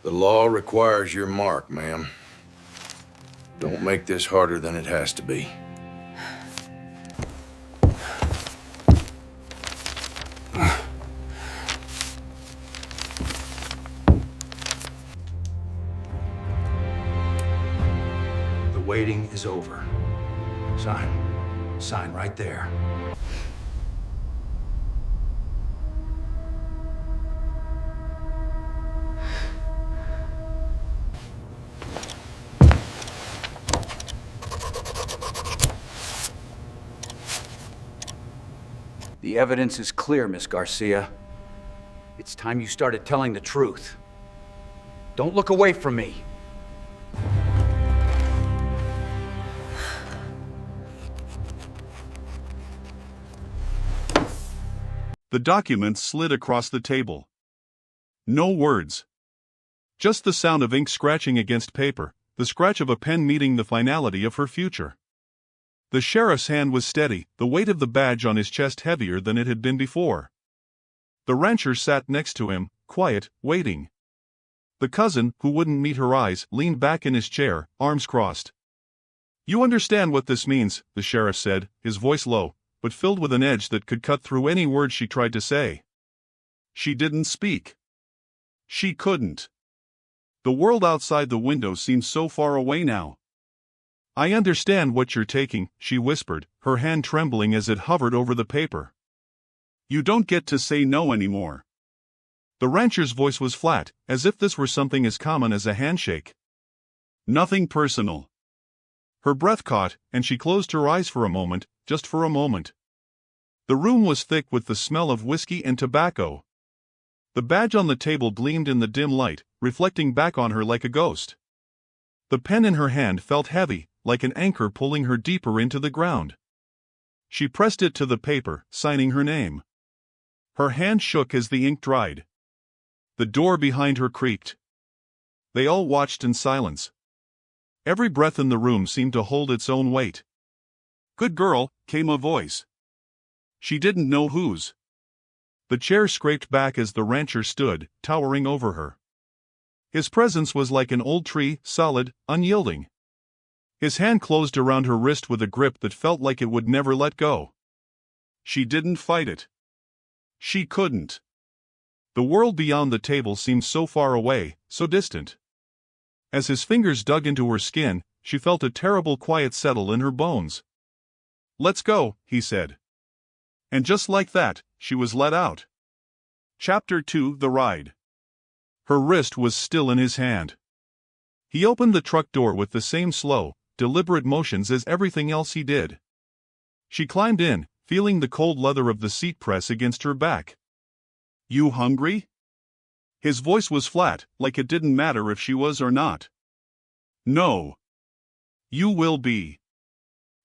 The law requires your mark, ma'am. Don't make this harder than it has to be. The waiting is over. Sign. Sign right there. The evidence is clear, Miss Garcia. It's time you started telling the truth. Don't look away from me. The documents slid across the table. No words. Just the sound of ink scratching against paper, the scratch of a pen meeting the finality of her future. The sheriff's hand was steady, the weight of the badge on his chest heavier than it had been before. The rancher sat next to him, quiet, waiting. The cousin, who wouldn't meet her eyes, leaned back in his chair, arms crossed. "You understand what this means," the sheriff said, his voice low, but filled with an edge that could cut through any word she tried to say. She didn't speak. She couldn't. The world outside the window seemed so far away now. "I understand what you're taking," she whispered, her hand trembling as it hovered over the paper. "You don't get to say no anymore." The rancher's voice was flat, as if this were something as common as a handshake. "Nothing personal." Her breath caught, and she closed her eyes for a moment, just for a moment. The room was thick with the smell of whiskey and tobacco. The badge on the table gleamed in the dim light, reflecting back on her like a ghost. The pen in her hand felt heavy, like an anchor pulling her deeper into the ground. She pressed it to the paper, signing her name. Her hand shook as the ink dried. The door behind her creaked. They all watched in silence. Every breath in the room seemed to hold its own weight. "Good girl," came a voice. She didn't know whose. The chair scraped back as the rancher stood, towering over her. His presence was like an old tree, solid, unyielding. His hand closed around her wrist with a grip that felt like it would never let go. She didn't fight it. She couldn't. The world beyond the table seemed so far away, so distant. As his fingers dug into her skin, she felt a terrible quiet settle in her bones. "Let's go," he said. And just like that, she was let out. Chapter 2: The Ride. Her wrist was still in his hand. He opened the truck door with the same slow, deliberate motions as everything else he did. She climbed in, feeling the cold leather of the seat press against her back. "You hungry?" His voice was flat, like it didn't matter if she was or not. "No. You will be."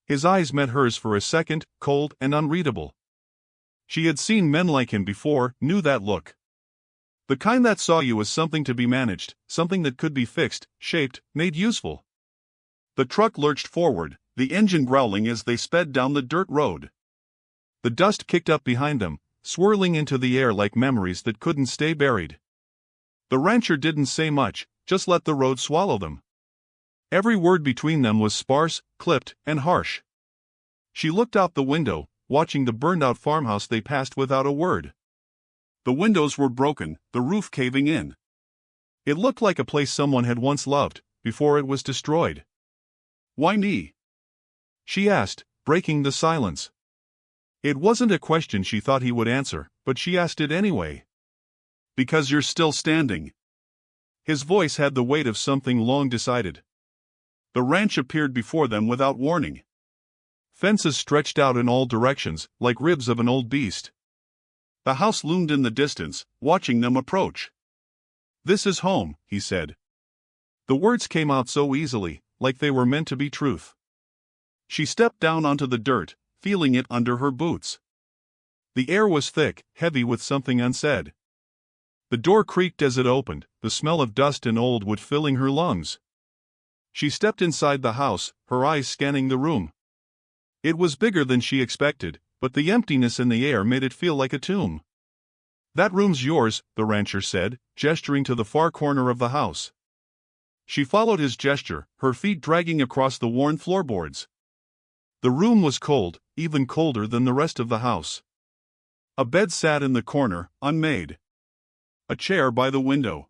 His eyes met hers for a second, cold and unreadable. She had seen men like him before, knew that look. The kind that saw you as something to be managed, something that could be fixed, shaped, made useful. The truck lurched forward, the engine growling as they sped down the dirt road. The dust kicked up behind them, swirling into the air like memories that couldn't stay buried. The rancher didn't say much, just let the road swallow them. Every word between them was sparse, clipped, and harsh. She looked out the window, watching the burned-out farmhouse they passed without a word. The windows were broken, the roof caving in. It looked like a place someone had once loved, before it was destroyed. "Why me?" she asked, breaking the silence. It wasn't a question she thought he would answer, but she asked it anyway. "Because you're still standing." His voice had the weight of something long decided. The ranch appeared before them without warning. Fences stretched out in all directions, like ribs of an old beast. The house loomed in the distance, watching them approach. "This is home," he said. The words came out so easily, like they were meant to be truth. She stepped down onto the dirt, feeling it under her boots. The air was thick, heavy with something unsaid. The door creaked as it opened, the smell of dust and old wood filling her lungs. She stepped inside the house, her eyes scanning the room. It was bigger than she expected, but the emptiness in the air made it feel like a tomb. That room's yours, the rancher said, gesturing to the far corner of the house. She followed his gesture, her feet dragging across the worn floorboards. The room was cold, even colder than the rest of the house. A bed sat in the corner, unmade. A chair by the window.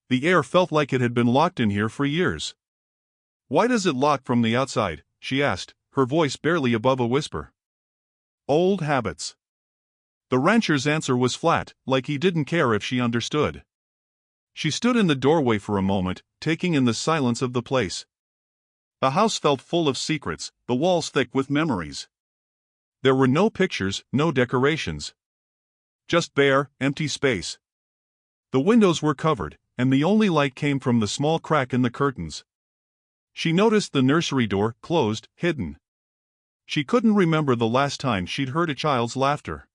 The air felt like it had been locked in here for years. "Why does it lock from the outside?" she asked, her voice barely above a whisper. "Old habits." The rancher's answer was flat, like he didn't care if she understood. She stood in the doorway for a moment, taking in the silence of the place. The house felt full of secrets, the walls thick with memories. There were no pictures, no decorations. Just bare, empty space. The windows were covered, and the only light came from the small crack in the curtains. She noticed the nursery door, closed, hidden. She couldn't remember the last time she'd heard a child's laughter.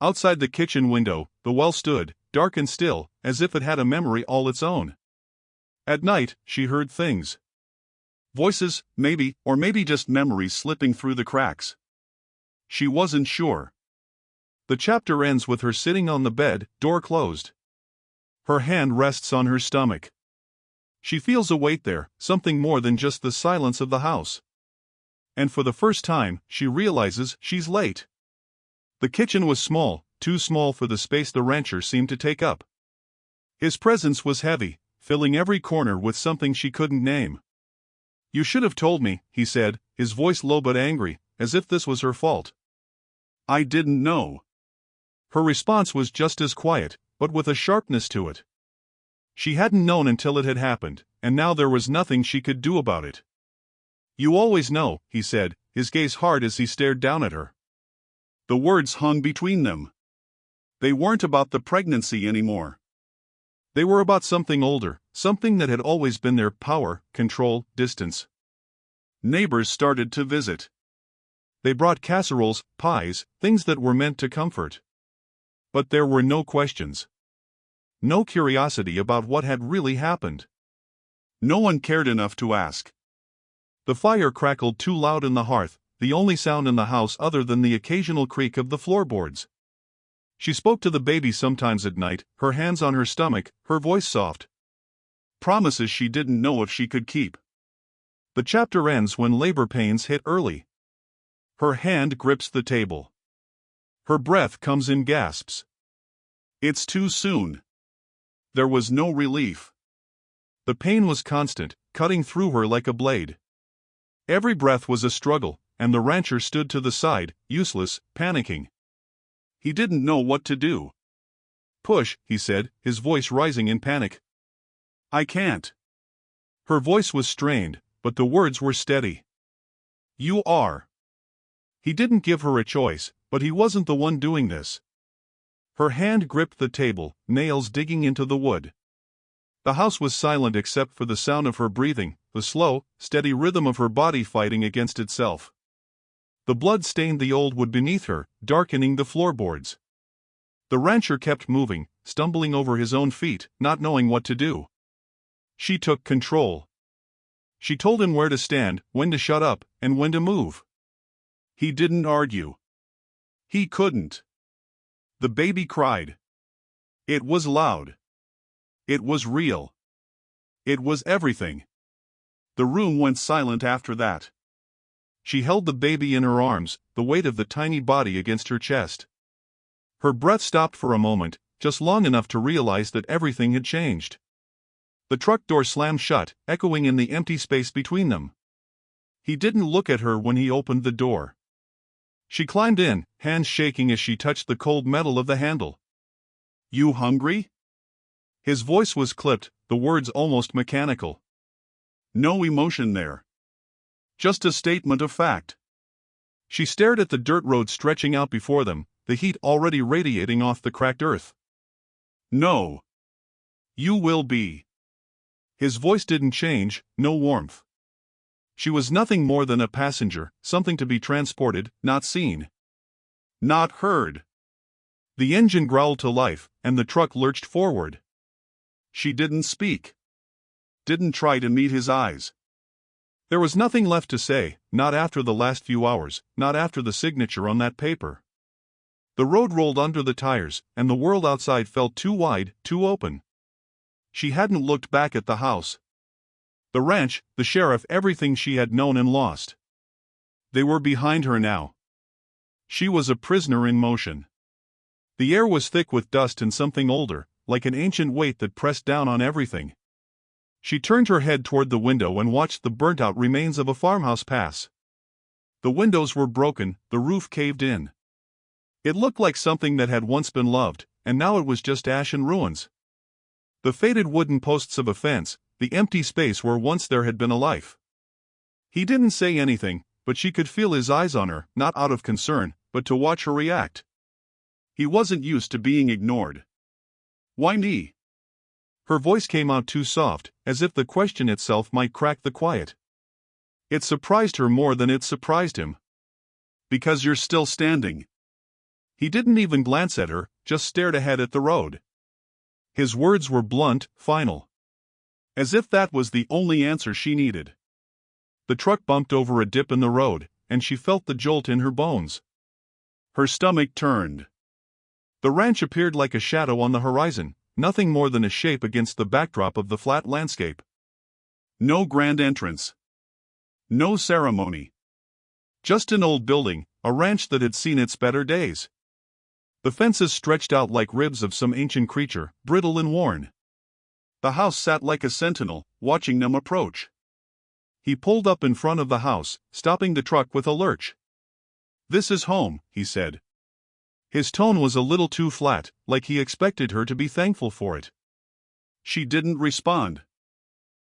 Outside the kitchen window, the well stood, dark and still, as if it had a memory all its own. At night, she heard things. Voices, maybe, or maybe just memories slipping through the cracks. She wasn't sure. The chapter ends with her sitting on the bed, door closed. Her hand rests on her stomach. She feels a weight there, something more than just the silence of the house. And for the first time, she realizes she's late. The kitchen was small, too small for the space the rancher seemed to take up. His presence was heavy, filling every corner with something she couldn't name. "You should have told me," he said, his voice low but angry, as if this was her fault. "I didn't know." Her response was just as quiet, but with a sharpness to it. She hadn't known until it had happened, and now there was nothing she could do about it. "You always know," he said, his gaze hard as he stared down at her. The words hung between them. They weren't about the pregnancy anymore. They were about something older, something that had always been there: power, control, distance. Neighbors started to visit. They brought casseroles, pies, things that were meant to comfort. But there were no questions. No curiosity about what had really happened. No one cared enough to ask. The fire crackled too loud in the hearth, the only sound in the house other than the occasional creak of the floorboards. She spoke to the baby sometimes at night, her hands on her stomach, her voice soft. Promises she didn't know if she could keep. The chapter ends when labor pains hit early. Her hand grips the table. Her breath comes in gasps. It's too soon. There was no relief. The pain was constant, cutting through her like a blade. Every breath was a struggle, and the rancher stood to the side, useless, panicking. He didn't know what to do. "Push," he said, his voice rising in panic. "I can't." Her voice was strained, but the words were steady. "You are." He didn't give her a choice, but he wasn't the one doing this. Her hand gripped the table, nails digging into the wood. The house was silent except for the sound of her breathing, the slow, steady rhythm of her body fighting against itself. The blood stained the old wood beneath her, darkening the floorboards. The rancher kept moving, stumbling over his own feet, not knowing what to do. She took control. She told him where to stand, when to shut up, and when to move. He didn't argue. He couldn't. The baby cried. It was loud. It was real. It was everything. The room went silent after that. She held the baby in her arms, the weight of the tiny body against her chest. Her breath stopped for a moment, just long enough to realize that everything had changed. The truck door slammed shut, echoing in the empty space between them. He didn't look at her when he opened the door. She climbed in, hands shaking as she touched the cold metal of the handle. "You hungry?" His voice was clipped, the words almost mechanical. No emotion there. Just a statement of fact. She stared at the dirt road stretching out before them, the heat already radiating off the cracked earth. "No. You will be." His voice didn't change, no warmth. She was nothing more than a passenger, something to be transported, not seen. Not heard. The engine growled to life, and the truck lurched forward. She didn't speak. Didn't try to meet his eyes. There was nothing left to say, not after the last few hours, not after the signature on that paper. The road rolled under the tires, and the world outside felt too wide, too open. She hadn't looked back at the house. The ranch, the sheriff, everything she had known and lost. They were behind her now. She was a prisoner in motion. The air was thick with dust and something older, like an ancient weight that pressed down on everything. She turned her head toward the window and watched the burnt-out remains of a farmhouse pass. The windows were broken, the roof caved in. It looked like something that had once been loved, and now it was just ash and ruins. The faded wooden posts of a fence, the empty space where once there had been a life. He didn't say anything, but she could feel his eyes on her, not out of concern, but to watch her react. He wasn't used to being ignored. "Why me?" Her voice came out too soft, as if the question itself might crack the quiet. It surprised her more than it surprised him. "Because you're still standing." He didn't even glance at her, just stared ahead at the road. His words were blunt, final. As if that was the only answer she needed. The truck bumped over a dip in the road, and she felt the jolt in her bones. Her stomach turned. The ranch appeared like a shadow on the horizon, nothing more than a shape against the backdrop of the flat landscape. No grand entrance. No ceremony. Just an old building, a ranch that had seen its better days. The fences stretched out like ribs of some ancient creature, brittle and worn. The house sat like a sentinel, watching them approach. He pulled up in front of the house, stopping the truck with a lurch. "This is home," he said. His tone was a little too flat, like he expected her to be thankful for it. She didn't respond.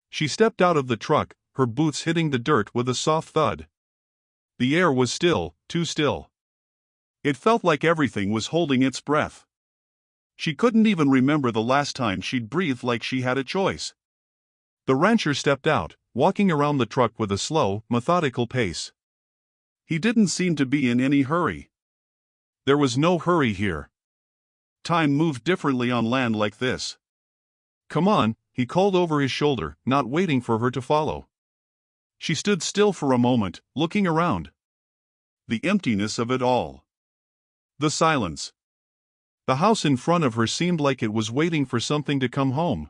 She stepped out of the truck, her boots hitting the dirt with a soft thud. The air was still, too still. It felt like everything was holding its breath. She couldn't even remember the last time she'd breathed like she had a choice. The rancher stepped out, walking around the truck with a slow, methodical pace. He didn't seem to be in any hurry. There was no hurry here. Time moved differently on land like this. "Come on," he called over his shoulder, not waiting for her to follow. She stood still for a moment, looking around. The emptiness of it all. The silence. The house in front of her seemed like it was waiting for something to come home.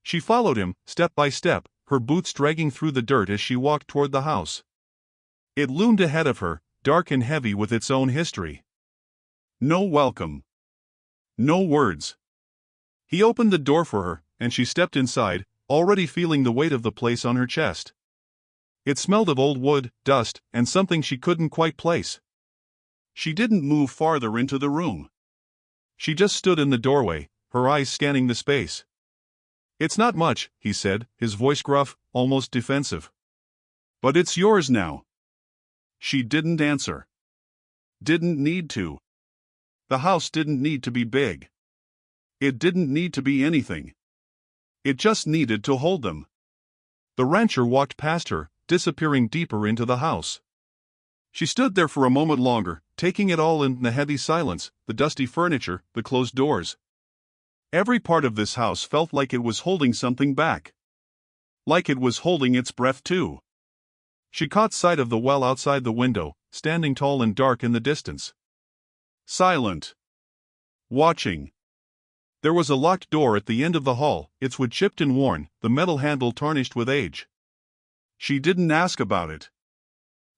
She followed him, step by step, her boots dragging through the dirt as she walked toward the house. It loomed ahead of her, dark and heavy with its own history. No welcome. No words. He opened the door for her, and she stepped inside, already feeling the weight of the place on her chest. It smelled of old wood, dust, and something she couldn't quite place. She didn't move farther into the room. She just stood in the doorway, her eyes scanning the space. "It's not much," he said, his voice gruff, almost defensive. "But it's yours now." She didn't answer. Didn't need to. The house didn't need to be big. It didn't need to be anything. It just needed to hold them. The rancher walked past her, disappearing deeper into the house. She stood there for a moment longer, taking it all in, the heavy silence, the dusty furniture, the closed doors. Every part of this house felt like it was holding something back. Like it was holding its breath too. She caught sight of the well outside the window, standing tall and dark in the distance. Silent. Watching. There was a locked door at the end of the hall, its wood chipped and worn, the metal handle tarnished with age. She didn't ask about it.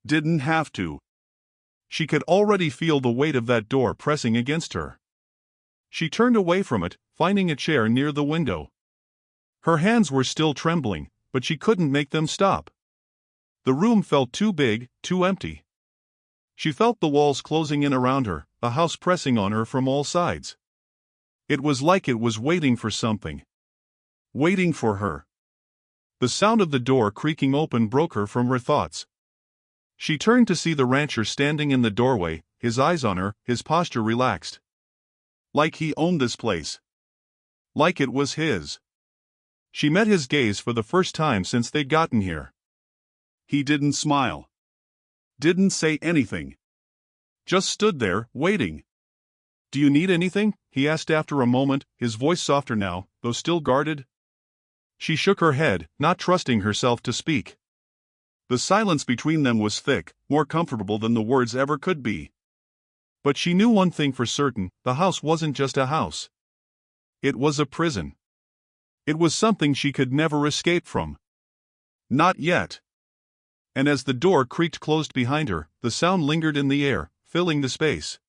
Didn't have to. She could already feel the weight of that door pressing against her. She turned away from it, finding a chair near the window. Her hands were still trembling, but she couldn't make them stop. The room felt too big, too empty. She felt the walls closing in around her, the house pressing on her from all sides. It was like it was waiting for something. Waiting for her. The sound of the door creaking open broke her from her thoughts. She turned to see the rancher standing in the doorway, his eyes on her, his posture relaxed. Like he owned this place. Like it was his. She met his gaze for the first time since they'd gotten here. He didn't smile. Didn't say anything. Just stood there, waiting. "Do you need anything?" he asked after a moment, his voice softer now, though still guarded. She shook her head, not trusting herself to speak. The silence between them was thick, more comfortable than the words ever could be. But she knew one thing for certain: the house wasn't just a house. It was a prison. It was something she could never escape from. Not yet. And as the door creaked closed behind her, the sound lingered in the air, filling the space.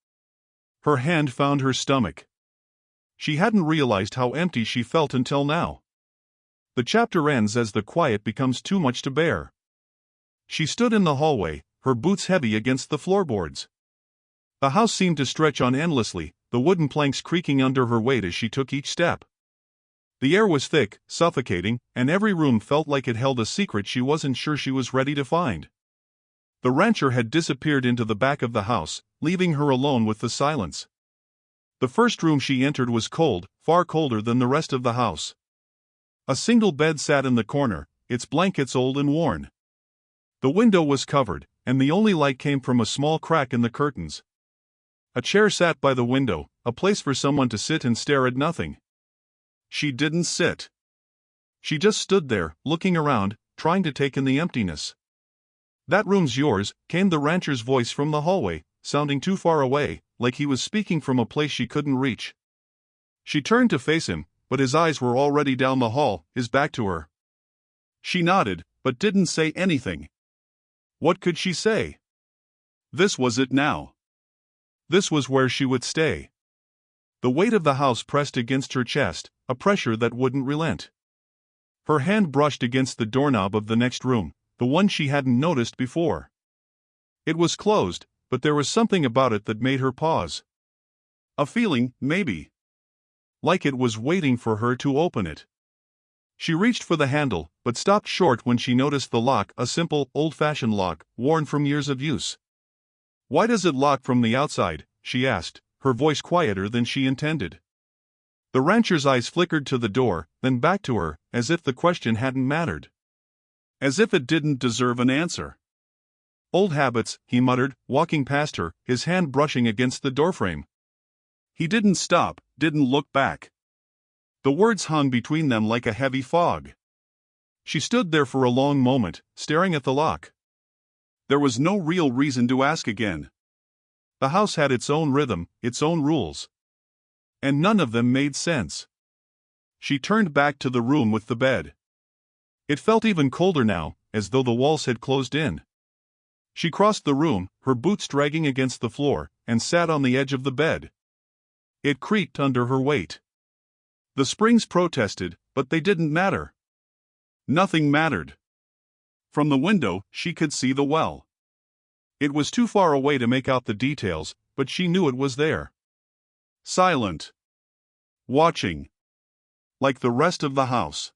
Her hand found her stomach. She hadn't realized how empty she felt until now. The chapter ends as the quiet becomes too much to bear. She stood in the hallway, her boots heavy against the floorboards. The house seemed to stretch on endlessly, the wooden planks creaking under her weight as she took each step. The air was thick, suffocating, and every room felt like it held a secret she wasn't sure she was ready to find. The rancher had disappeared into the back of the house, leaving her alone with the silence. The first room she entered was cold, far colder than the rest of the house. A single bed sat in the corner, its blankets old and worn. The window was covered, and the only light came from a small crack in the curtains. A chair sat by the window, a place for someone to sit and stare at nothing. She didn't sit. She just stood there, looking around, trying to take in the emptiness. "That room's yours," came the rancher's voice from the hallway, sounding too far away, like he was speaking from a place she couldn't reach. She turned to face him, but his eyes were already down the hall, his back to her. She nodded, but didn't say anything. What could she say? This was it now. This was where she would stay. The weight of the house pressed against her chest, a pressure that wouldn't relent. Her hand brushed against the doorknob of the next room, the one she hadn't noticed before. It was closed, but there was something about it that made her pause. A feeling, maybe. Like it was waiting for her to open it. She reached for the handle, but stopped short when she noticed the lock, a simple, old-fashioned lock, worn from years of use. "Why does it lock from the outside?" she asked, her voice quieter than she intended. The rancher's eyes flickered to the door, then back to her, as if the question hadn't mattered. As if it didn't deserve an answer. "Old habits," he muttered, walking past her, his hand brushing against the doorframe. He didn't stop, didn't look back. The words hung between them like a heavy fog. She stood there for a long moment, staring at the lock. There was no real reason to ask again. The house had its own rhythm, its own rules. And none of them made sense. She turned back to the room with the bed. It felt even colder now, as though the walls had closed in. She crossed the room, her boots dragging against the floor, and sat on the edge of the bed. It creaked under her weight. The springs protested, but they didn't matter. Nothing mattered. From the window, she could see the well. It was too far away to make out the details, but she knew it was there. Silent. Watching. Like the rest of the house.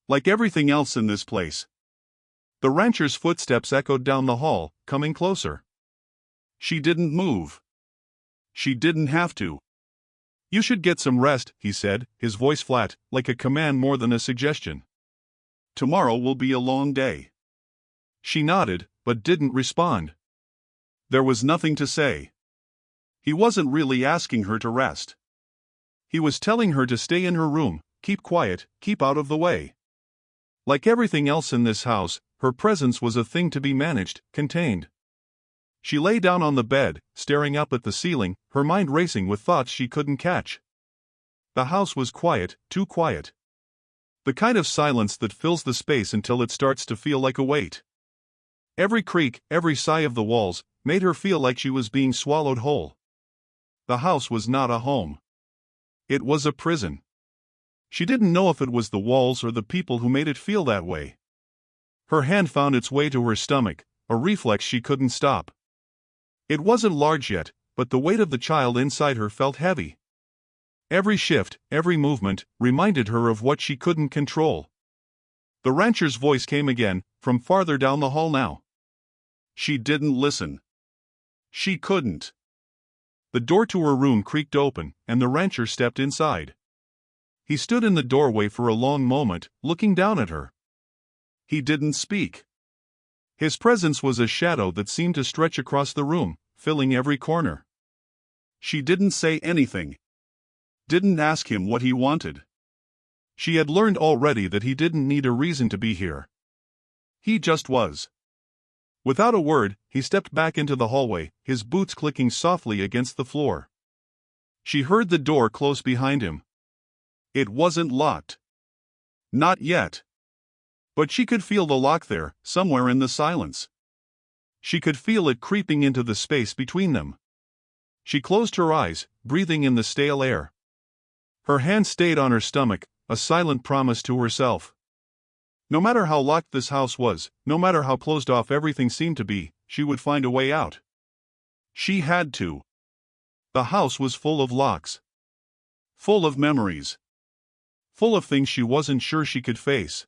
Like everything else in this place. The rancher's footsteps echoed down the hall, coming closer. She didn't move. She didn't have to. "You should get some rest," he said, his voice flat, like a command more than a suggestion. "Tomorrow will be a long day." She nodded, but didn't respond. There was nothing to say. He wasn't really asking her to rest. He was telling her to stay in her room, keep quiet, keep out of the way. Like everything else in this house, her presence was a thing to be managed, contained. She lay down on the bed, staring up at the ceiling, her mind racing with thoughts she couldn't catch. The house was quiet, too quiet. The kind of silence that fills the space until it starts to feel like a weight. Every creak, every sigh of the walls, made her feel like she was being swallowed whole. The house was not a home. It was a prison. She didn't know if it was the walls or the people who made it feel that way. Her hand found its way to her stomach, a reflex she couldn't stop. It wasn't large yet, but the weight of the child inside her felt heavy. Every shift, every movement, reminded her of what she couldn't control. The rancher's voice came again, from farther down the hall now. She didn't listen. She couldn't. The door to her room creaked open, and the rancher stepped inside. He stood in the doorway for a long moment, looking down at her. He didn't speak. His presence was a shadow that seemed to stretch across the room, filling every corner. She didn't say anything. Didn't ask him what he wanted. She had learned already that he didn't need a reason to be here. He just was. Without a word, he stepped back into the hallway, his boots clicking softly against the floor. She heard the door close behind him. It wasn't locked. Not yet. But she could feel the lock there, somewhere in the silence. She could feel it creeping into the space between them. She closed her eyes, breathing in the stale air. Her hand stayed on her stomach, a silent promise to herself. No matter how locked this house was, no matter how closed off everything seemed to be, she would find a way out. She had to. The house was full of locks. Full of memories. Full of things she wasn't sure she could face.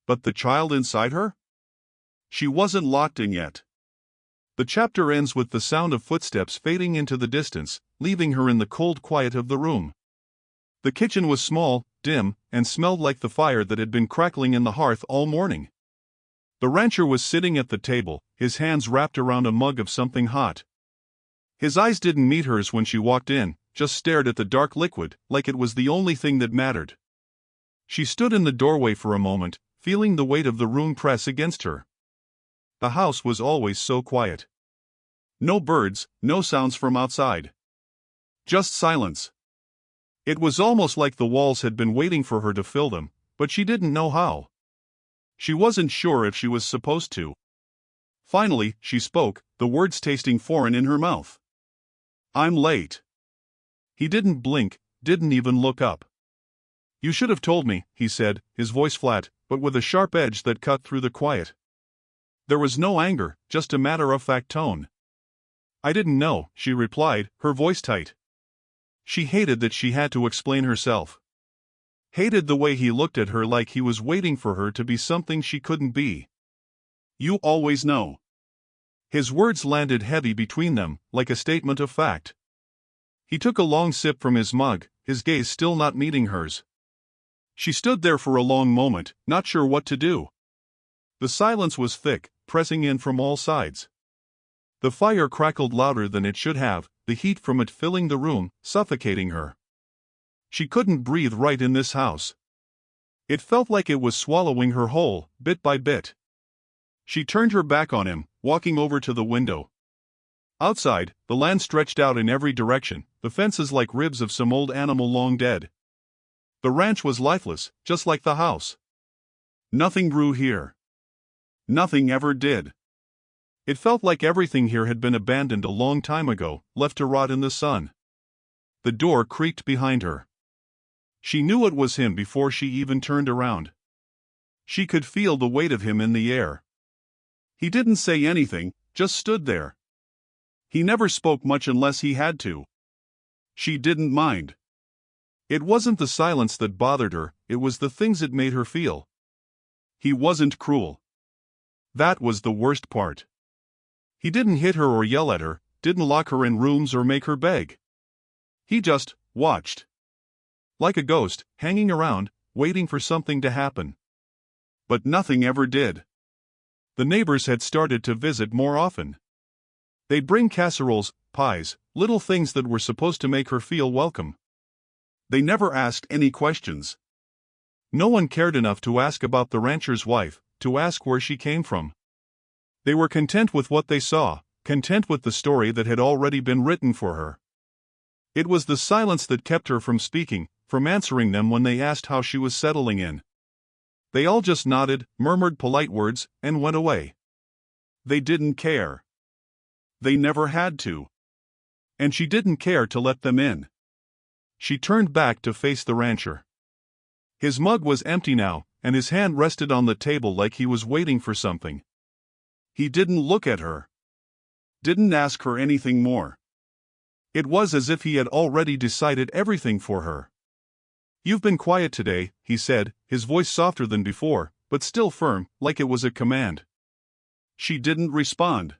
But the child inside her? She wasn't locked in yet. The chapter ends with the sound of footsteps fading into the distance, leaving her in the cold quiet of the room. The kitchen was small, dim, and smelled like the fire that had been crackling in the hearth all morning. The rancher was sitting at the table, his hands wrapped around a mug of something hot. His eyes didn't meet hers when she walked in, just stared at the dark liquid, like it was the only thing that mattered. She stood in the doorway for a moment, feeling the weight of the room press against her. The house was always so quiet. No birds, no sounds from outside. Just silence. It was almost like the walls had been waiting for her to fill them, but she didn't know how. She wasn't sure if she was supposed to. Finally, she spoke, the words tasting foreign in her mouth. "I'm late." He didn't blink, didn't even look up. "You should have told me," he said, his voice flat, but with a sharp edge that cut through the quiet. There was no anger, just a matter-of-fact tone. "I didn't know," she replied, her voice tight. She hated that she had to explain herself. Hated the way he looked at her like he was waiting for her to be something she couldn't be. "You always know." His words landed heavy between them, like a statement of fact. He took a long sip from his mug, his gaze still not meeting hers. She stood there for a long moment, not sure what to do. The silence was thick, pressing in from all sides. The fire crackled louder than it should have, the heat from it filling the room, suffocating her. She couldn't breathe right in this house. It felt like it was swallowing her whole, bit by bit. She turned her back on him, walking over to the window. Outside, the land stretched out in every direction, the fences like ribs of some old animal long dead. The ranch was lifeless, just like the house. Nothing grew here. Nothing ever did. It felt like everything here had been abandoned a long time ago, left to rot in the sun. The door creaked behind her. She knew it was him before she even turned around. She could feel the weight of him in the air. He didn't say anything, just stood there. He never spoke much unless he had to. She didn't mind. It wasn't the silence that bothered her, it was the things it made her feel. He wasn't cruel. That was the worst part. He didn't hit her or yell at her, didn't lock her in rooms or make her beg. He just watched. Like a ghost, hanging around, waiting for something to happen. But nothing ever did. The neighbors had started to visit more often. They'd bring casseroles, pies, little things that were supposed to make her feel welcome. They never asked any questions. No one cared enough to ask about the rancher's wife, to ask where she came from. They were content with what they saw, content with the story that had already been written for her. It was the silence that kept her from speaking, from answering them when they asked how she was settling in. They all just nodded, murmured polite words, and went away. They didn't care. They never had to. And she didn't care to let them in. She turned back to face the rancher. His mug was empty now, and his hand rested on the table like he was waiting for something. He didn't look at her. Didn't ask her anything more. It was as if he had already decided everything for her. "You've been quiet today," he said, his voice softer than before, but still firm, like it was a command. She didn't respond.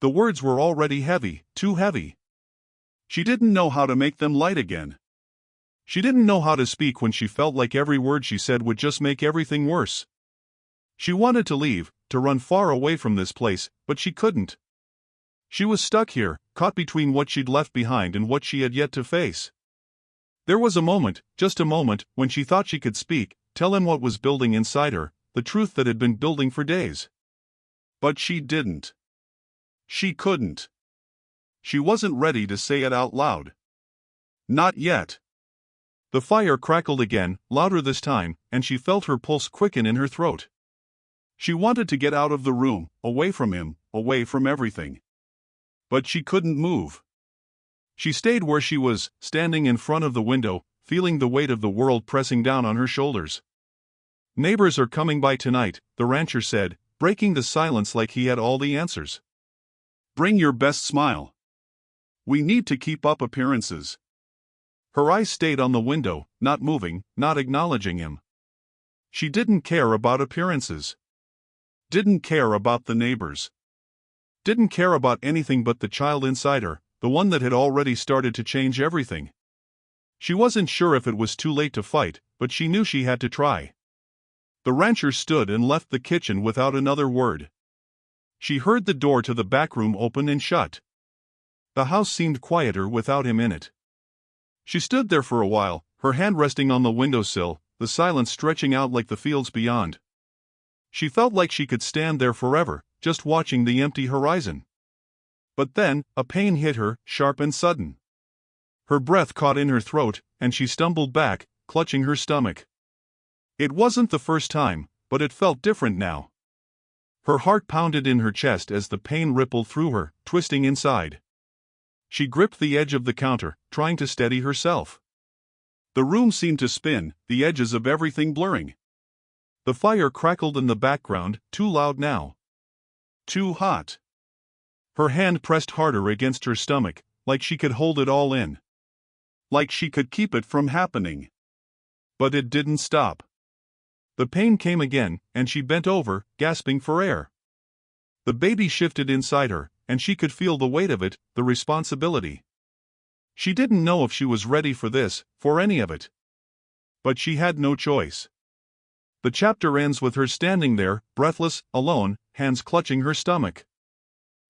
The words were already heavy, too heavy. She didn't know how to make them light again. She didn't know how to speak when she felt like every word she said would just make everything worse. She wanted to leave, to run far away from this place, but she couldn't. She was stuck here, caught between what she'd left behind and what she had yet to face. There was a moment, just a moment, when she thought she could speak, tell him what was building inside her, the truth that had been building for days. But she didn't. She couldn't. She wasn't ready to say it out loud. Not yet. The fire crackled again, louder this time, and she felt her pulse quicken in her throat. She wanted to get out of the room, away from him, away from everything. But she couldn't move. She stayed where she was, standing in front of the window, feeling the weight of the world pressing down on her shoulders. "Neighbors are coming by tonight," the rancher said, breaking the silence like he had all the answers. "Bring your best smile. We need to keep up appearances." Her eyes stayed on the window, not moving, not acknowledging him. She didn't care about appearances. Didn't care about the neighbors. Didn't care about anything but the child inside her, the one that had already started to change everything. She wasn't sure if it was too late to fight, but she knew she had to try. The rancher stood and left the kitchen without another word. She heard the door to the back room open and shut. The house seemed quieter without him in it. She stood there for a while, her hand resting on the windowsill, the silence stretching out like the fields beyond. She felt like she could stand there forever, just watching the empty horizon. But then, a pain hit her, sharp and sudden. Her breath caught in her throat, and she stumbled back, clutching her stomach. It wasn't the first time, but it felt different now. Her heart pounded in her chest as the pain rippled through her, twisting inside. She gripped the edge of the counter, trying to steady herself. The room seemed to spin, the edges of everything blurring. The fire crackled in the background, too loud now. Too hot. Her hand pressed harder against her stomach, like she could hold it all in. Like she could keep it from happening. But it didn't stop. The pain came again, and she bent over, gasping for air. The baby shifted inside her, and she could feel the weight of it, the responsibility. She didn't know if she was ready for this, for any of it. But she had no choice. The chapter ends with her standing there, breathless, alone, hands clutching her stomach.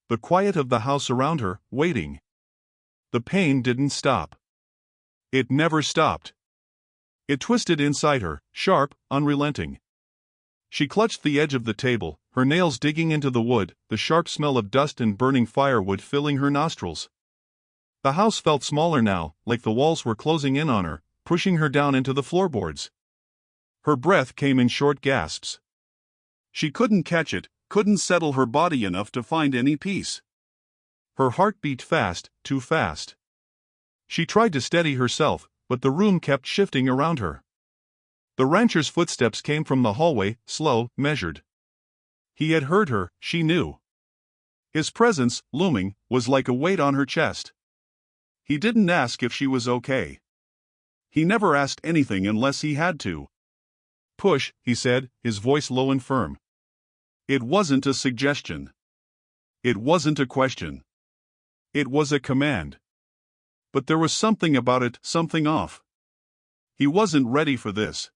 The quiet of the house around her, waiting. The pain didn't stop. It never stopped. It twisted inside her, sharp, unrelenting. She clutched the edge of the table, her nails digging into the wood, the sharp smell of dust and burning firewood filling her nostrils. The house felt smaller now, like the walls were closing in on her, pushing her down into the floorboards. Her breath came in short gasps. She couldn't catch it, couldn't settle her body enough to find any peace. Her heart beat fast, too fast. She tried to steady herself, but the room kept shifting around her. The rancher's footsteps came from the hallway, slow, measured. He had heard her, she knew. His presence, looming, was like a weight on her chest. He didn't ask if she was okay. He never asked anything unless he had to. "Push," he said, his voice low and firm. It wasn't a suggestion. It wasn't a question. It was a command. But there was something about it, something off. He wasn't ready for this.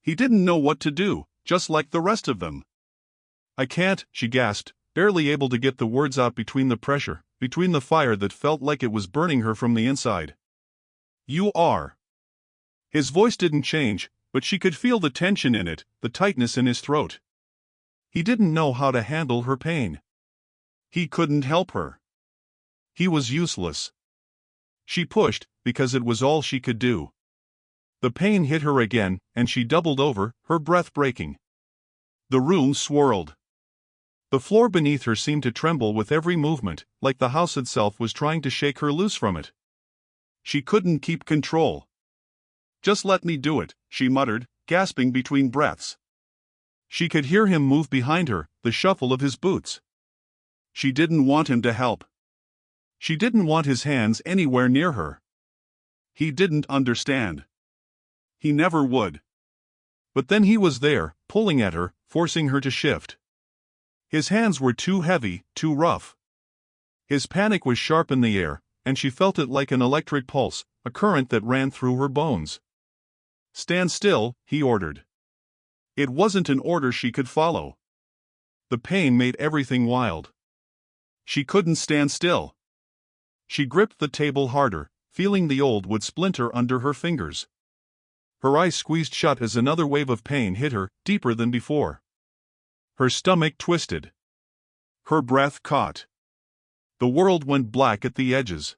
He didn't know what to do, just like the rest of them. "I can't," she gasped, barely able to get the words out between the pressure, between the fire that felt like it was burning her from the inside. "You are." His voice didn't change, but she could feel the tension in it, the tightness in his throat. He didn't know how to handle her pain. He couldn't help her. He was useless. She pushed, because it was all she could do. The pain hit her again, and she doubled over, her breath breaking. The room swirled. The floor beneath her seemed to tremble with every movement, like the house itself was trying to shake her loose from it. She couldn't keep control. "Just let me do it," she muttered, gasping between breaths. She could hear him move behind her, the shuffle of his boots. She didn't want him to help. She didn't want his hands anywhere near her. He didn't understand. He never would. But then he was there, pulling at her, forcing her to shift. His hands were too heavy, too rough. His panic was sharp in the air, and she felt it like an electric pulse, a current that ran through her bones. "Stand still," he ordered. It wasn't an order she could follow. The pain made everything wild. She couldn't stand still. She gripped the table harder, feeling the old wood splinter under her fingers. Her eyes squeezed shut as another wave of pain hit her, deeper than before. Her stomach twisted. Her breath caught. The world went black at the edges.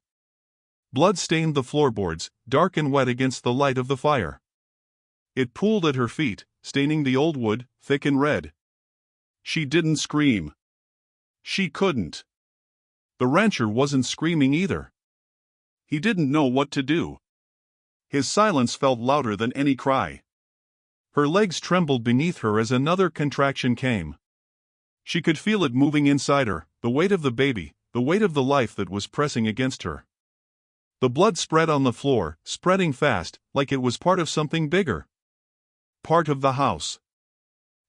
Blood stained the floorboards, dark and wet against the light of the fire. It pooled at her feet, staining the old wood, thick and red. She didn't scream. She couldn't. The rancher wasn't screaming either. He didn't know what to do. His silence felt louder than any cry. Her legs trembled beneath her as another contraction came. She could feel it moving inside her, the weight of the baby, the weight of the life that was pressing against her. The blood spread on the floor, spreading fast, like it was part of something bigger. Part of the house.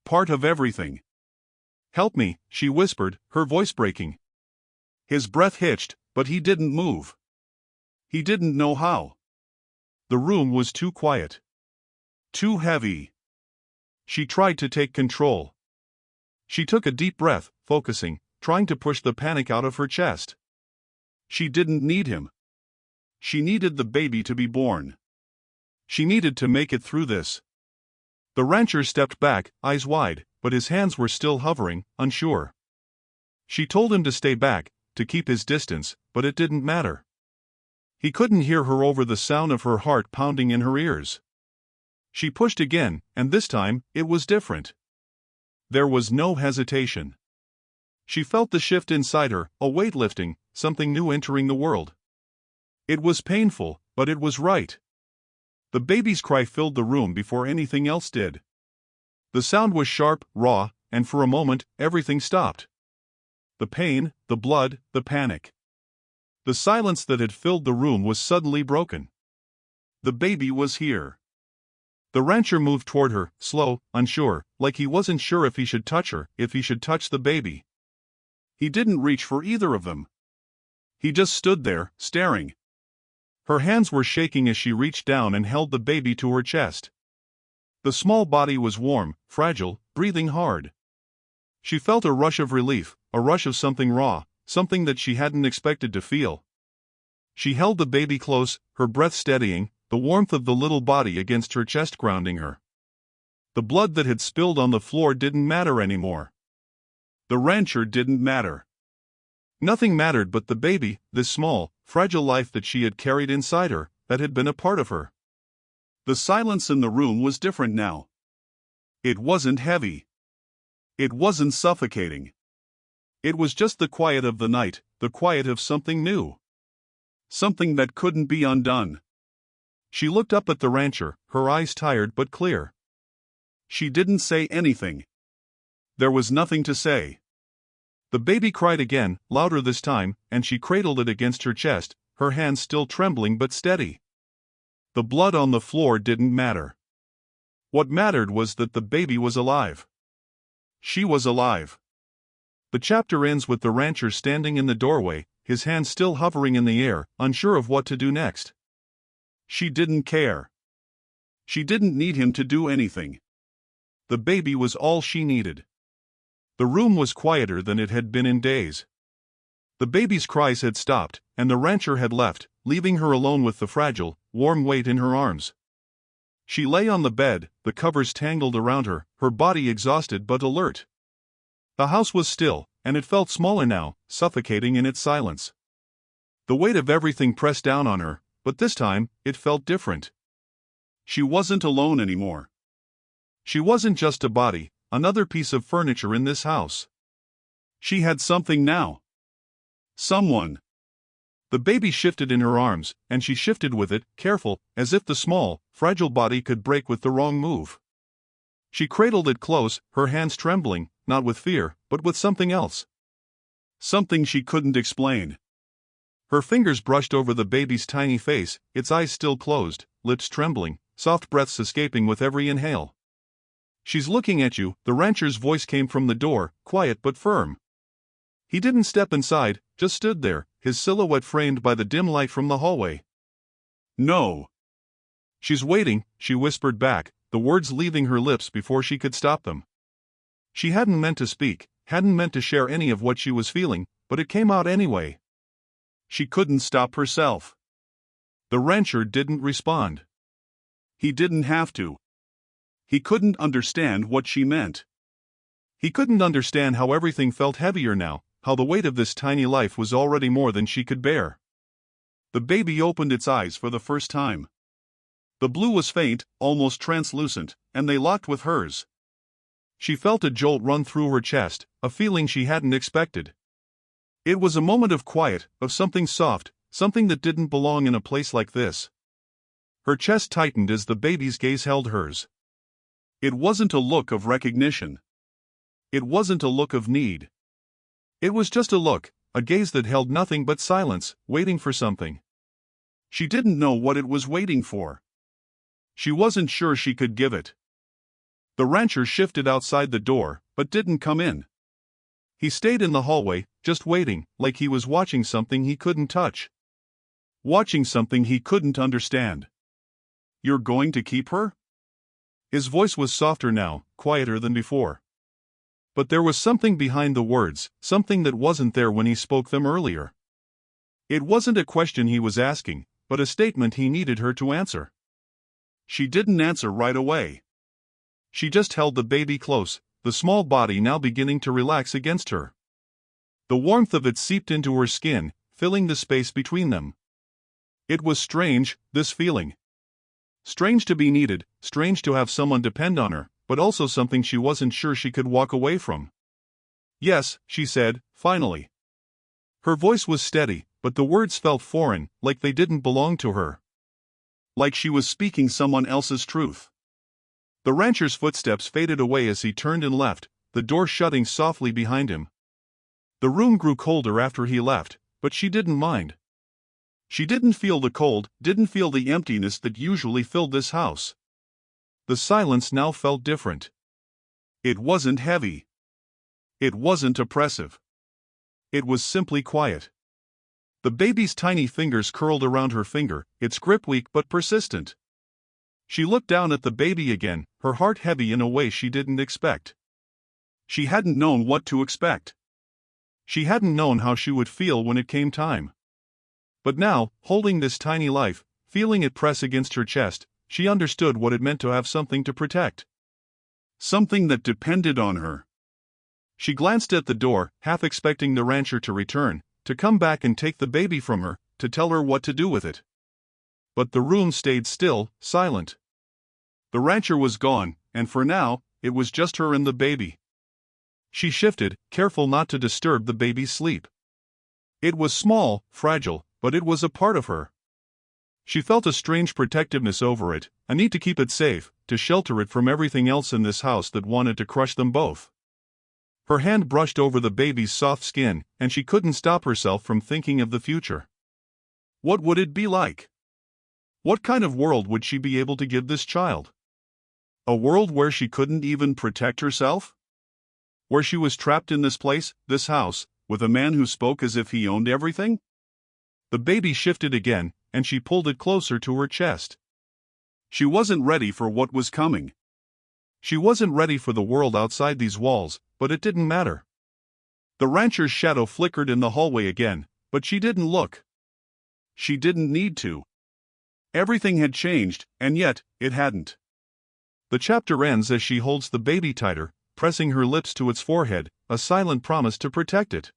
Part of everything. "Help me," she whispered, her voice breaking. His breath hitched, but he didn't move. He didn't know how. The room was too quiet. Too heavy. She tried to take control. She took a deep breath, focusing, trying to push the panic out of her chest. She didn't need him. She needed the baby to be born. She needed to make it through this. The rancher stepped back, eyes wide, but his hands were still hovering, unsure. She told him to stay back, to keep his distance, but it didn't matter. He couldn't hear her over the sound of her heart pounding in her ears. She pushed again, and this time, it was different. There was no hesitation. She felt the shift inside her, a weight lifting, something new entering the world. It was painful, but it was right. The baby's cry filled the room before anything else did. The sound was sharp, raw, and for a moment, everything stopped. The pain, the blood, the panic. The silence that had filled the room was suddenly broken. The baby was here. The rancher moved toward her, slow, unsure, like he wasn't sure if he should touch her, if he should touch the baby. He didn't reach for either of them. He just stood there, staring. Her hands were shaking as she reached down and held the baby to her chest. The small body was warm, fragile, breathing hard. She felt a rush of relief, a rush of something raw, something that she hadn't expected to feel. She held the baby close, her breath steadying, the warmth of the little body against her chest grounding her. The blood that had spilled on the floor didn't matter anymore. The rancher didn't matter. Nothing mattered but the baby, this small, fragile life that she had carried inside her, that had been a part of her. The silence in the room was different now. It wasn't heavy. It wasn't suffocating. It was just the quiet of the night, the quiet of something new. Something that couldn't be undone. She looked up at the rancher, her eyes tired but clear. She didn't say anything. There was nothing to say. The baby cried again, louder this time, and she cradled it against her chest, her hands still trembling but steady. The blood on the floor didn't matter. What mattered was that the baby was alive. She was alive. The chapter ends with the rancher standing in the doorway, his hands still hovering in the air, unsure of what to do next. She didn't care. She didn't need him to do anything. The baby was all she needed. The room was quieter than it had been in days. The baby's cries had stopped, and the rancher had left, leaving her alone with the fragile, warm weight in her arms. She lay on the bed, the covers tangled around her, her body exhausted but alert. The house was still, and it felt smaller now, suffocating in its silence. The weight of everything pressed down on her, but this time, it felt different. She wasn't alone anymore. She wasn't just a body, another piece of furniture in this house. She had something now. Someone. The baby shifted in her arms, and she shifted with it, careful, as if the small, fragile body could break with the wrong move. She cradled it close, her hands trembling, not with fear, but with something else. Something she couldn't explain. Her fingers brushed over the baby's tiny face, its eyes still closed, lips trembling, soft breaths escaping with every inhale. "She's looking at you," the rancher's voice came from the door, quiet but firm. He didn't step inside, just stood there, his silhouette framed by the dim light from the hallway. "No." "She's waiting," she whispered back, the words leaving her lips before she could stop them. She hadn't meant to speak, hadn't meant to share any of what she was feeling, but it came out anyway. She couldn't stop herself. The rancher didn't respond. He didn't have to. He couldn't understand what she meant. He couldn't understand how everything felt heavier now, how the weight of this tiny life was already more than she could bear. The baby opened its eyes for the first time. The blue was faint, almost translucent, and they locked with hers. She felt a jolt run through her chest, a feeling she hadn't expected. It was a moment of quiet, of something soft, something that didn't belong in a place like this. Her chest tightened as the baby's gaze held hers. It wasn't a look of recognition. It wasn't a look of need. It was just a look, a gaze that held nothing but silence, waiting for something. She didn't know what it was waiting for. She wasn't sure she could give it. The rancher shifted outside the door, but didn't come in. He stayed in the hallway, just waiting, like he was watching something he couldn't touch. Watching something he couldn't understand. "You're going to keep her?" His voice was softer now, quieter than before. But there was something behind the words, something that wasn't there when he spoke them earlier. It wasn't a question he was asking, but a statement he needed her to answer. She didn't answer right away. She just held the baby close, the small body now beginning to relax against her. The warmth of it seeped into her skin, filling the space between them. It was strange, this feeling. Strange to be needed, strange to have someone depend on her, but also something she wasn't sure she could walk away from. "Yes," she said, finally. Her voice was steady, but the words felt foreign, like they didn't belong to her. Like she was speaking someone else's truth. The rancher's footsteps faded away as he turned and left, the door shutting softly behind him. The room grew colder after he left, but she didn't mind. She didn't feel the cold, didn't feel the emptiness that usually filled this house. The silence now felt different. It wasn't heavy. It wasn't oppressive. It was simply quiet. The baby's tiny fingers curled around her finger, its grip weak but persistent. She looked down at the baby again, her heart heavy in a way she didn't expect. She hadn't known what to expect. She hadn't known how she would feel when it came time. But now, holding this tiny life, feeling it press against her chest, she understood what it meant to have something to protect. Something that depended on her. She glanced at the door, half expecting the rancher to return, to come back and take the baby from her, to tell her what to do with it. But the room stayed still, silent. The rancher was gone, and for now, it was just her and the baby. She shifted, careful not to disturb the baby's sleep. It was small, fragile, but it was a part of her. She felt a strange protectiveness over it, a need to keep it safe, to shelter it from everything else in this house that wanted to crush them both. Her hand brushed over the baby's soft skin, and she couldn't stop herself from thinking of the future. What would it be like? What kind of world would she be able to give this child? A world where she couldn't even protect herself? Where she was trapped in this place, this house, with a man who spoke as if he owned everything? The baby shifted again, and she pulled it closer to her chest. She wasn't ready for what was coming. She wasn't ready for the world outside these walls, but it didn't matter. The rancher's shadow flickered in the hallway again, but she didn't look. She didn't need to. Everything had changed, and yet, it hadn't. The chapter ends as she holds the baby tighter, pressing her lips to its forehead, a silent promise to protect it.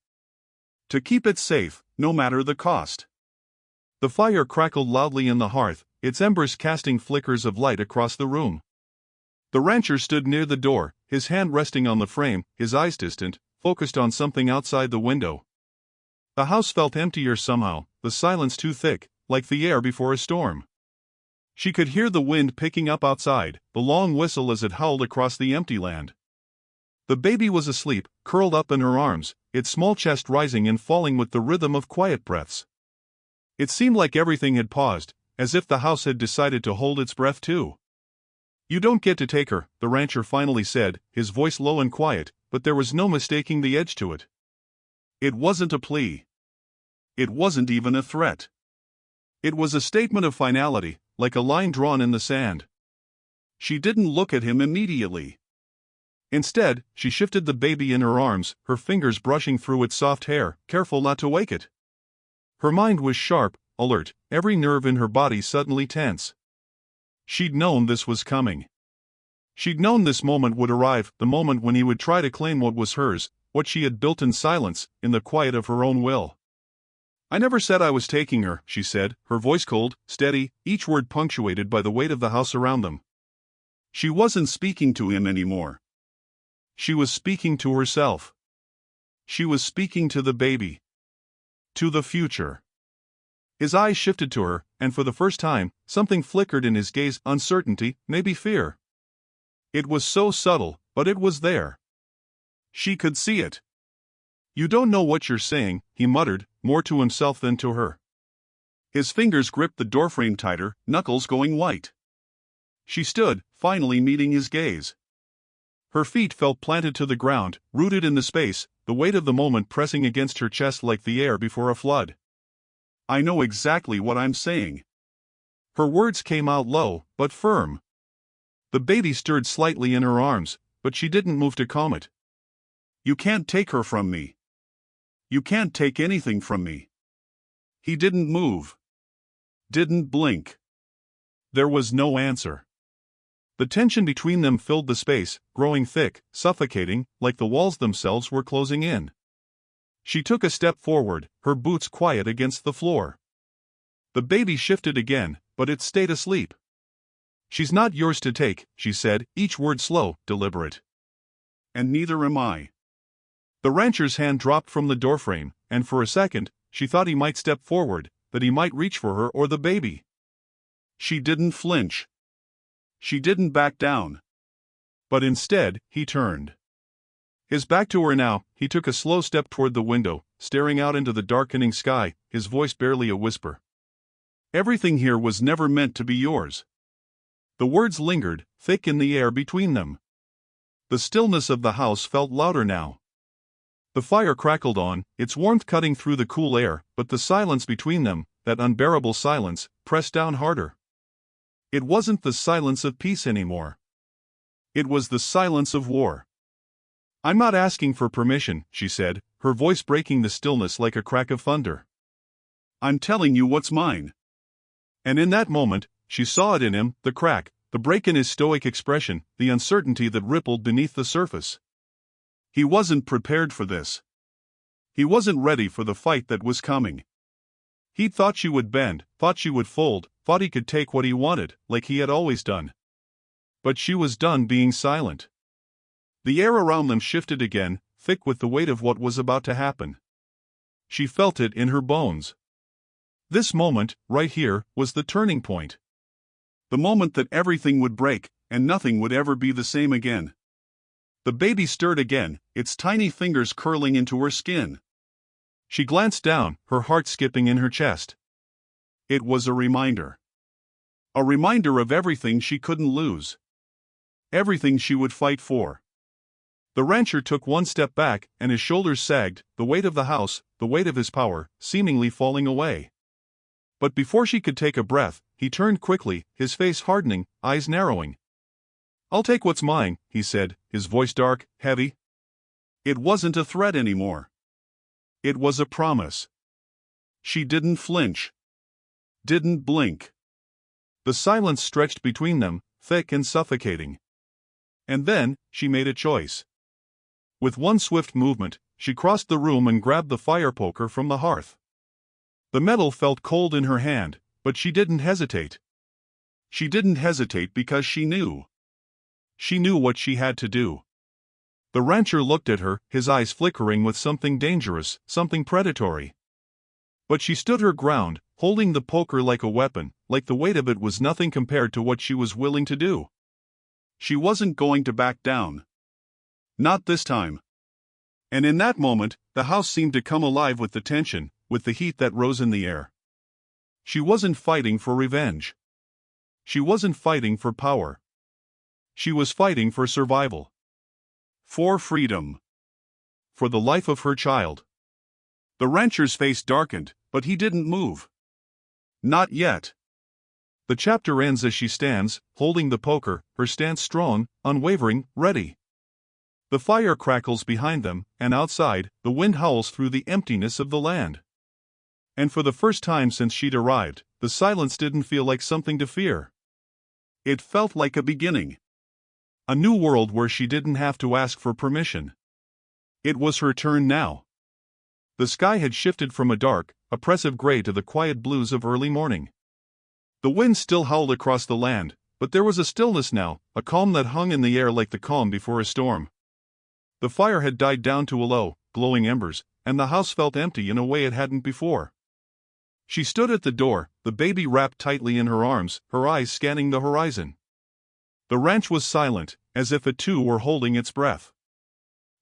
To keep it safe, no matter the cost. The fire crackled loudly in the hearth, its embers casting flickers of light across the room. The rancher stood near the door, his hand resting on the frame, his eyes distant, focused on something outside the window. The house felt emptier somehow, the silence too thick, like the air before a storm. She could hear the wind picking up outside, the long whistle as it howled across the empty land. The baby was asleep, curled up in her arms, its small chest rising and falling with the rhythm of quiet breaths. It seemed like everything had paused, as if the house had decided to hold its breath too. "You don't get to take her," the rancher finally said, his voice low and quiet, but there was no mistaking the edge to it. It wasn't a plea. It wasn't even a threat. It was a statement of finality, like a line drawn in the sand. She didn't look at him immediately. Instead, she shifted the baby in her arms, her fingers brushing through its soft hair, careful not to wake it. Her mind was sharp, alert, every nerve in her body suddenly tense. She'd known this was coming. She'd known this moment would arrive, the moment when he would try to claim what was hers, what she had built in silence, in the quiet of her own will. "I never said I was taking her," she said, her voice cold, steady, each word punctuated by the weight of the house around them. She wasn't speaking to him anymore. She was speaking to herself. She was speaking to the baby. To the future. His eyes shifted to her, and for the first time, something flickered in his gaze, uncertainty, maybe fear. It was so subtle, but it was there. She could see it. "You don't know what you're saying," he muttered, more to himself than to her. His fingers gripped the doorframe tighter, knuckles going white. She stood, finally meeting his gaze. Her feet felt planted to the ground, rooted in the space, the weight of the moment pressing against her chest like the air before a flood. "I know exactly what I'm saying." Her words came out low, but firm. The baby stirred slightly in her arms, but she didn't move to calm it. "You can't take her from me. You can't take anything from me." He didn't move. Didn't blink. There was no answer. The tension between them filled the space, growing thick, suffocating, like the walls themselves were closing in. She took a step forward, her boots quiet against the floor. The baby shifted again, but it stayed asleep. "She's not yours to take," she said, each word slow, deliberate. "And neither am I." The rancher's hand dropped from the doorframe, and for a second, she thought he might step forward, that he might reach for her or the baby. She didn't flinch. She didn't back down. But instead, he turned. His back to her now, he took a slow step toward the window, staring out into the darkening sky, his voice barely a whisper. "Everything here was never meant to be yours." The words lingered, thick in the air between them. The stillness of the house felt louder now. The fire crackled on, its warmth cutting through the cool air, but the silence between them, that unbearable silence, pressed down harder. It wasn't the silence of peace anymore. It was the silence of war. "I'm not asking for permission," she said, her voice breaking the stillness like a crack of thunder. "I'm telling you what's mine." And in that moment, she saw it in him, the crack, the break in his stoic expression, the uncertainty that rippled beneath the surface. He wasn't prepared for this. He wasn't ready for the fight that was coming. He'd thought she would bend, thought she would fold, thought he could take what he wanted, like he had always done. But she was done being silent. The air around them shifted again, thick with the weight of what was about to happen. She felt it in her bones. This moment, right here, was the turning point. The moment that everything would break, and nothing would ever be the same again. The baby stirred again, its tiny fingers curling into her skin. She glanced down, her heart skipping in her chest. It was a reminder. A reminder of everything she couldn't lose. Everything she would fight for. The rancher took one step back, and his shoulders sagged, the weight of the house, the weight of his power, seemingly falling away. But before she could take a breath, he turned quickly, his face hardening, eyes narrowing. "I'll take what's mine," he said, his voice dark, heavy. It wasn't a threat anymore. It was a promise. She didn't flinch. Didn't blink. The silence stretched between them, thick and suffocating. And then, she made a choice. With one swift movement, she crossed the room and grabbed the fire poker from the hearth. The metal felt cold in her hand, but she didn't hesitate. She didn't hesitate because she knew. She knew what she had to do. The rancher looked at her, his eyes flickering with something dangerous, something predatory. But she stood her ground, holding the poker like a weapon, like the weight of it was nothing compared to what she was willing to do. She wasn't going to back down. Not this time. And in that moment, the house seemed to come alive with the tension, with the heat that rose in the air. She wasn't fighting for revenge. She wasn't fighting for power. She was fighting for survival. For freedom. For the life of her child. The rancher's face darkened, but he didn't move. Not yet. The chapter ends as she stands, holding the poker, her stance strong, unwavering, ready. The fire crackles behind them, and outside, the wind howls through the emptiness of the land. And for the first time since she'd arrived, the silence didn't feel like something to fear. It felt like a beginning. A new world where she didn't have to ask for permission. It was her turn now. The sky had shifted from a dark, oppressive gray to the quiet blues of early morning. The wind still howled across the land, but there was a stillness now, a calm that hung in the air like the calm before a storm. The fire had died down to a low, glowing embers, and the house felt empty in a way it hadn't before. She stood at the door, the baby wrapped tightly in her arms, her eyes scanning the horizon. The ranch was silent, as if it too were holding its breath.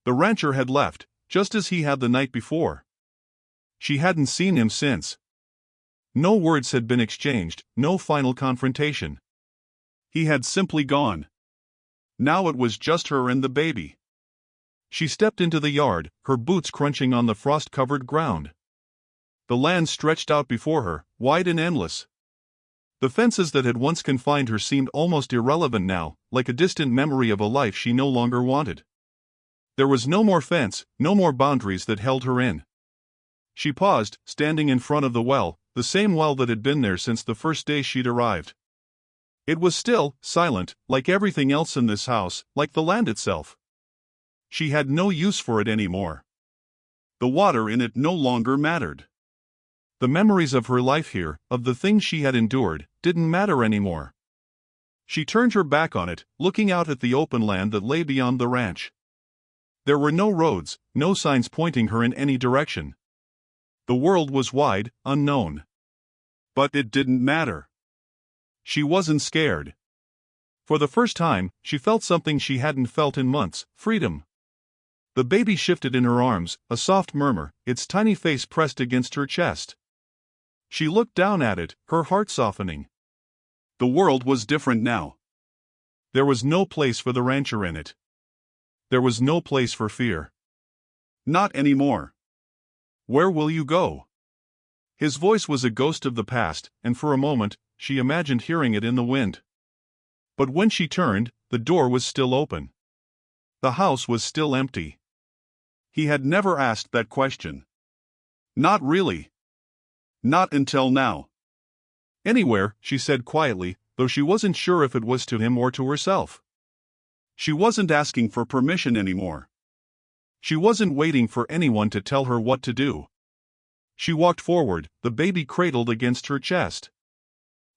The rancher had left, just as he had the night before. She hadn't seen him since. No words had been exchanged, no final confrontation. He had simply gone. Now it was just her and the baby. She stepped into the yard, her boots crunching on the frost-covered ground. The land stretched out before her, wide and endless. The fences that had once confined her seemed almost irrelevant now, like a distant memory of a life she no longer wanted. There was no more fence, no more boundaries that held her in. She paused, standing in front of the well, the same well that had been there since the first day she'd arrived. It was still, silent, like everything else in this house, like the land itself. She had no use for it anymore. The water in it no longer mattered. The memories of her life here, of the things she had endured, didn't matter anymore. She turned her back on it, looking out at the open land that lay beyond the ranch. There were no roads, no signs pointing her in any direction. The world was wide, unknown. But it didn't matter. She wasn't scared. For the first time, she felt something she hadn't felt in months: freedom. The baby shifted in her arms, a soft murmur, its tiny face pressed against her chest. She looked down at it, her heart softening. The world was different now. There was no place for the rancher in it. There was no place for fear. Not anymore. Where will you go? His voice was a ghost of the past, and for a moment, she imagined hearing it in the wind. But when she turned, the door was still open. The house was still empty. He had never asked that question. Not really. Not until now. Anywhere, she said quietly, though she wasn't sure if it was to him or to herself. She wasn't asking for permission anymore. She wasn't waiting for anyone to tell her what to do. She walked forward, the baby cradled against her chest.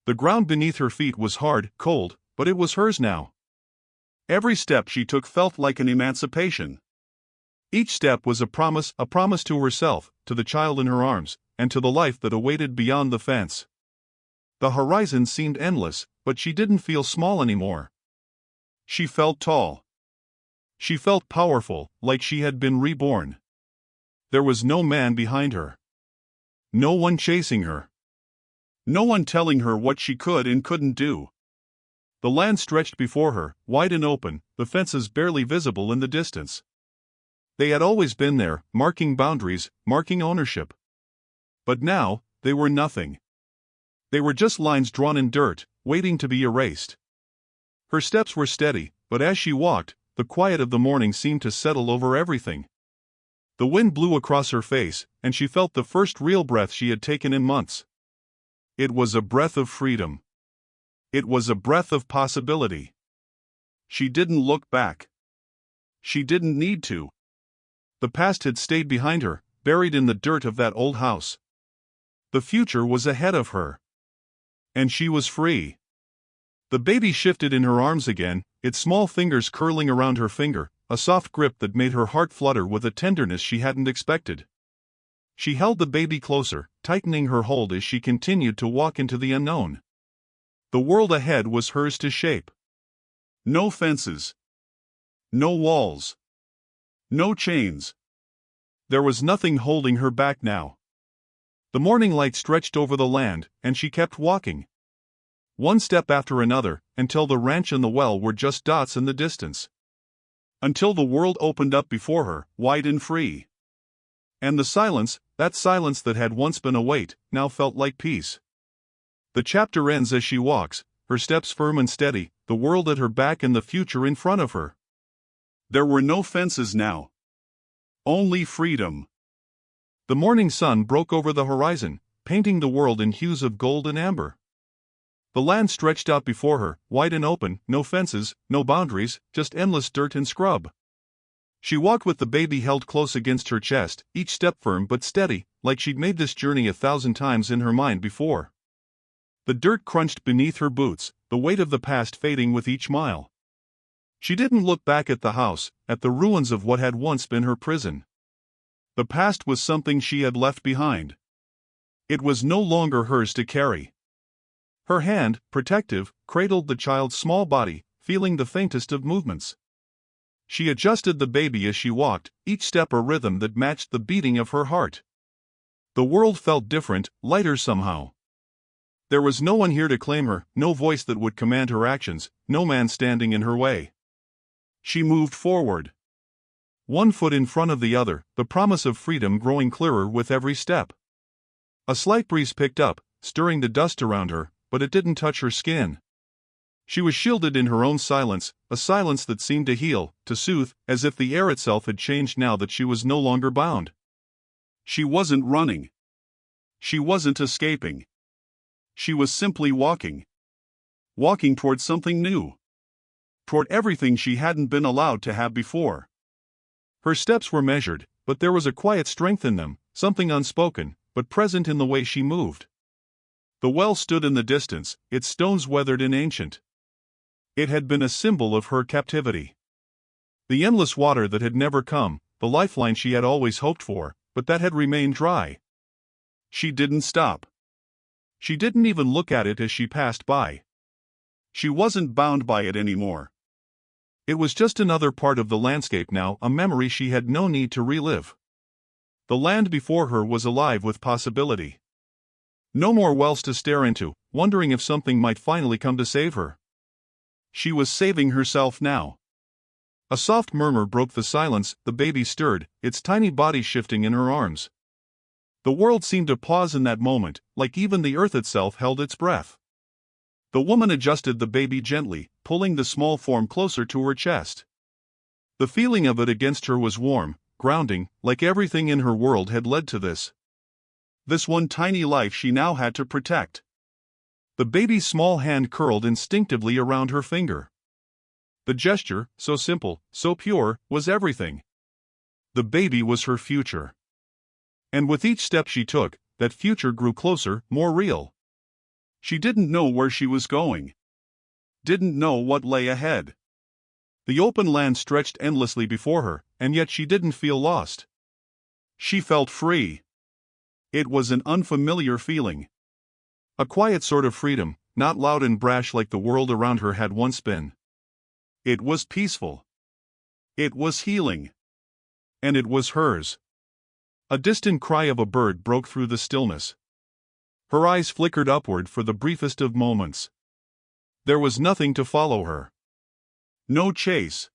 The ground beneath her feet was hard, cold, but it was hers now. Every step she took felt like an emancipation. Each step was a promise to herself, to the child in her arms, and to the life that awaited beyond the fence. The horizon seemed endless, but she didn't feel small anymore. She felt tall. She felt powerful, like she had been reborn. There was no man behind her. No one chasing her. No one telling her what she could and couldn't do. The land stretched before her, wide and open, the fences barely visible in the distance. They had always been there, marking boundaries, marking ownership. But now, they were nothing. They were just lines drawn in dirt, waiting to be erased. Her steps were steady, but as she walked, the quiet of the morning seemed to settle over everything. The wind blew across her face, and she felt the first real breath she had taken in months. It was a breath of freedom. It was a breath of possibility. She didn't look back. She didn't need to. The past had stayed behind her, buried in the dirt of that old house. The future was ahead of her. And she was free. The baby shifted in her arms again, its small fingers curling around her finger, a soft grip that made her heart flutter with a tenderness she hadn't expected. She held the baby closer, tightening her hold as she continued to walk into the unknown. The world ahead was hers to shape. No fences. No walls. No chains. There was nothing holding her back now. The morning light stretched over the land, and she kept walking. One step after another, until the ranch and the well were just dots in the distance. Until the world opened up before her, wide and free. And the silence, that silence that had once been a weight, now felt like peace. The chapter ends as she walks, her steps firm and steady, the world at her back and the future in front of her. There were no fences now. Only freedom. The morning sun broke over the horizon, painting the world in hues of gold and amber. The land stretched out before her, wide and open, no fences, no boundaries, just endless dirt and scrub. She walked with the baby held close against her chest, each step firm but steady, like she'd made this journey 1,000 times in her mind before. The dirt crunched beneath her boots, the weight of the past fading with each mile. She didn't look back at the house, at the ruins of what had once been her prison. The past was something she had left behind. It was no longer hers to carry. Her hand, protective, cradled the child's small body, feeling the faintest of movements. She adjusted the baby as she walked, each step a rhythm that matched the beating of her heart. The world felt different, lighter somehow. There was no one here to claim her, no voice that would command her actions, no man standing in her way. She moved forward. One foot in front of the other, the promise of freedom growing clearer with every step. A slight breeze picked up, stirring the dust around her, but it didn't touch her skin. She was shielded in her own silence, a silence that seemed to heal, to soothe, as if the air itself had changed now that she was no longer bound. She wasn't running. She wasn't escaping. She was simply walking. Walking toward something new. Toward everything she hadn't been allowed to have before. Her steps were measured, but there was a quiet strength in them, something unspoken, but present in the way she moved. The well stood in the distance, its stones weathered and ancient. It had been a symbol of her captivity. The endless water that had never come, the lifeline she had always hoped for, but that had remained dry. She didn't stop. She didn't even look at it as she passed by. She wasn't bound by it anymore. It was just another part of the landscape now, a memory she had no need to relive. The land before her was alive with possibility. No more wells to stare into, wondering if something might finally come to save her. She was saving herself now. A soft murmur broke the silence, the baby stirred, its tiny body shifting in her arms. The world seemed to pause in that moment, like even the earth itself held its breath. The woman adjusted the baby gently, pulling the small form closer to her chest. The feeling of it against her was warm, grounding, like everything in her world had led to this. This one tiny life she now had to protect. The baby's small hand curled instinctively around her finger. The gesture, so simple, so pure, was everything. The baby was her future. And with each step she took, that future grew closer, more real. She didn't know where she was going. Didn't know what lay ahead. The open land stretched endlessly before her, and yet she didn't feel lost. She felt free. It was an unfamiliar feeling. A quiet sort of freedom, not loud and brash like the world around her had once been. It was peaceful. It was healing. And it was hers. A distant cry of a bird broke through the stillness. Her eyes flickered upward for the briefest of moments. There was nothing to follow her. No chase.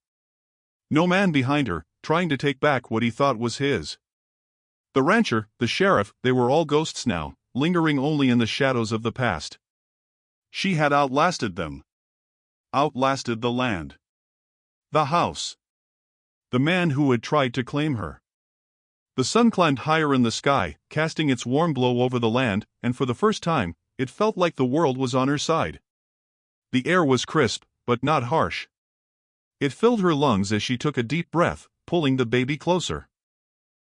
No man behind her, trying to take back what he thought was his. The rancher, the sheriff, they were all ghosts now, lingering only in the shadows of the past. She had outlasted them. Outlasted the land. The house. The man who had tried to claim her. The sun climbed higher in the sky, casting its warm glow over the land, and for the first time, it felt like the world was on her side. The air was crisp, but not harsh. It filled her lungs as she took a deep breath, pulling the baby closer.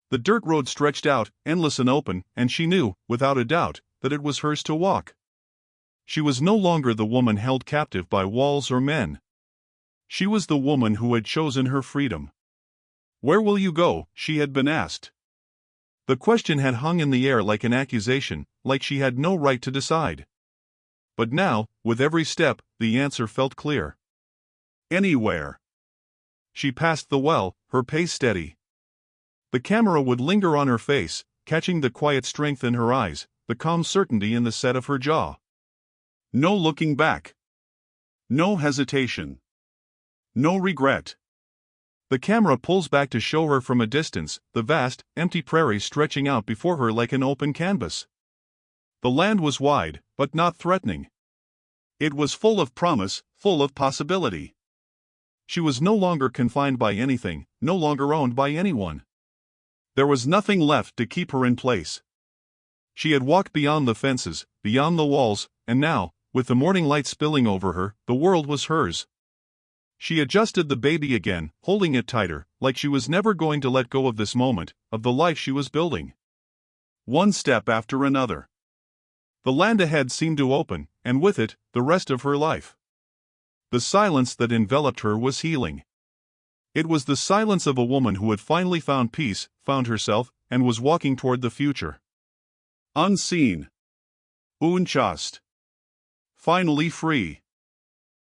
The dirt road stretched out, endless and open, and she knew, without a doubt, that it was hers to walk. She was no longer the woman held captive by walls or men. She was the woman who had chosen her freedom. "Where will you go?" she had been asked. The question had hung in the air like an accusation, like she had no right to decide. But now, with every step, the answer felt clear. Anywhere. She passed the well, her pace steady. The camera would linger on her face, catching the quiet strength in her eyes, the calm certainty in the set of her jaw. No looking back. No hesitation. No regret. The camera pulls back to show her from a distance, the vast, empty prairie stretching out before her like an open canvas. The land was wide, but not threatening. It was full of promise, full of possibility. She was no longer confined by anything, no longer owned by anyone. There was nothing left to keep her in place. She had walked beyond the fences, beyond the walls, and now, with the morning light spilling over her, the world was hers. She adjusted the baby again, holding it tighter, like she was never going to let go of this moment, of the life she was building. One step after another. The land ahead seemed to open, and with it, the rest of her life. The silence that enveloped her was healing. It was the silence of a woman who had finally found peace, found herself, and was walking toward the future. Unseen. Unchast. Finally free.